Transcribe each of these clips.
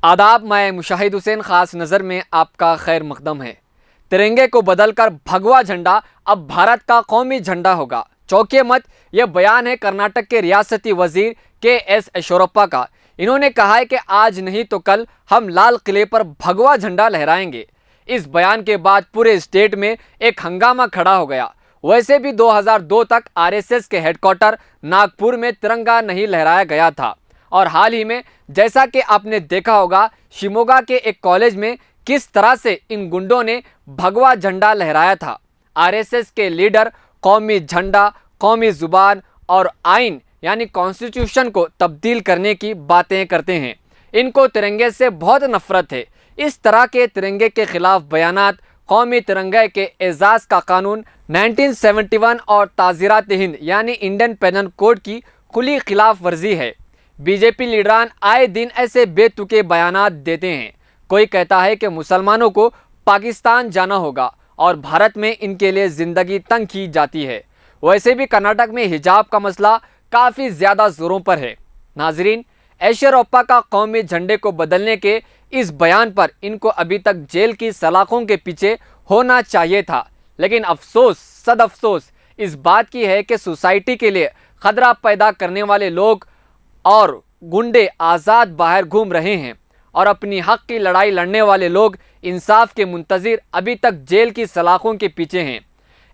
आदाब, मैं मुशाहिद हुसैन खास नज़र में आपका खैर मकदम है। तिरंगे को बदलकर भगवा झंडा अब भारत का कौमी झंडा होगा। चौंकिए मत, यह बयान है कर्नाटक के रियासती वजीर के.एस. येदियुरप्पा का। इन्होंने कहा है कि आज नहीं तो कल हम लाल किले पर भगवा झंडा लहराएंगे। इस बयान के बाद पूरे स्टेट में एक हंगामा खड़ा हो गया। वैसे भी 2002 तक आरएसएस के हेडक्वार्टर नागपुर में तिरंगा नहीं लहराया गया था, और हाल ही में जैसा कि आपने देखा होगा, शिमोगा के एक कॉलेज में किस तरह से इन गुंडों ने भगवा झंडा लहराया था। आरएसएस के लीडर कौमी झंडा, कौमी जुबान और आइन यानी कॉन्स्टिट्यूशन को तब्दील करने की बातें करते हैं। इनको तिरंगे से बहुत नफरत है। इस तरह के तिरंगे के खिलाफ बयानात कौमी तिरंगे के एजाज का कानून 1971 और ताज़ीरात हिंद यानी इंडियन पेनल कोड की खुली खिलाफ वर्जी है। बीजेपी लीडरान आए दिन ऐसे बेतुके बयानात देते हैं। कोई कहता है कि मुसलमानों को पाकिस्तान जाना होगा और भारत में इनके लिए ज़िंदगी तंग की जाती है। वैसे भी कर्नाटक में हिजाब का मसला काफ़ी ज़्यादा ज़ोरों पर है। नाजरीन, येदियुरप्पा का कौमी झंडे को बदलने के इस बयान पर इनको अभी तक जेल की सलाखों के पीछे होना चाहिए था, लेकिन अफसोस सद अफसोस इस बात की है कि सोसाइटी के लिए खतरा पैदा करने वाले लोग और गुंडे आज़ाद बाहर घूम रहे हैं, और अपनी हक की लड़ाई लड़ने वाले लोग इंसाफ के मुंतज़िर अभी तक जेल की सलाखों के पीछे हैं।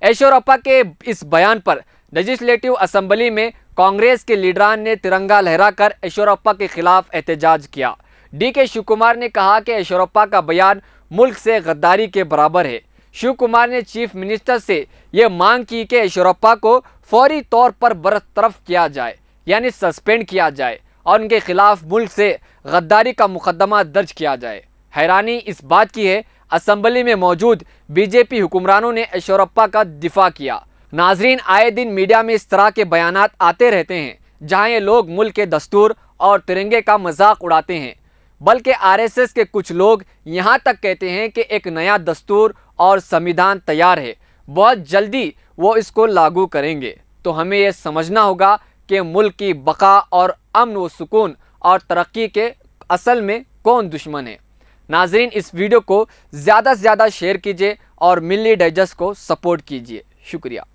येदियुरप्पा के इस बयान पर लेजिस्लेटिव असेंबली में कांग्रेस के लीडरान ने तिरंगा लहराकर येदियुरप्पा के खिलाफ एहतजाज किया। डी.के. शिवकुमार ने कहा कि येदियुरप्पा का बयान मुल्क से गद्दारी के बराबर है। शिवकुमार ने चीफ मिनिस्टर से यह मांग की कि येदियुरप्पा को फौरी तौर पर बरतरफ किया जाए, यानी सस्पेंड किया जाए, और उनके खिलाफ मुल्क से गद्दारी का मुकदमा दर्ज किया जाए। हैरानी इस बात की है, असेंबली में मौजूद बीजेपी हुक्मरानों ने येदियुरप्पा का दिफा किया। नाजरीन, आए दिन मीडिया में इस तरह के बयानात आते रहते हैं जहां ये लोग मुल्क के दस्तूर और तिरंगे का मजाक उड़ाते हैं। बल्कि आरएसएस के कुछ लोग यहाँ तक कहते हैं कि एक नया दस्तूर और संविधान तैयार है, बहुत जल्दी वो इसको लागू करेंगे। तो हमें यह समझना होगा कि मुल्क की बका और अमन व सुकून और तरक्की के असल में कौन दुश्मन है। नाजरीन, इस वीडियो को ज़्यादा से ज़्यादा शेयर कीजिए और मिल्ली डाइजेस्ट को सपोर्ट कीजिए। शुक्रिया।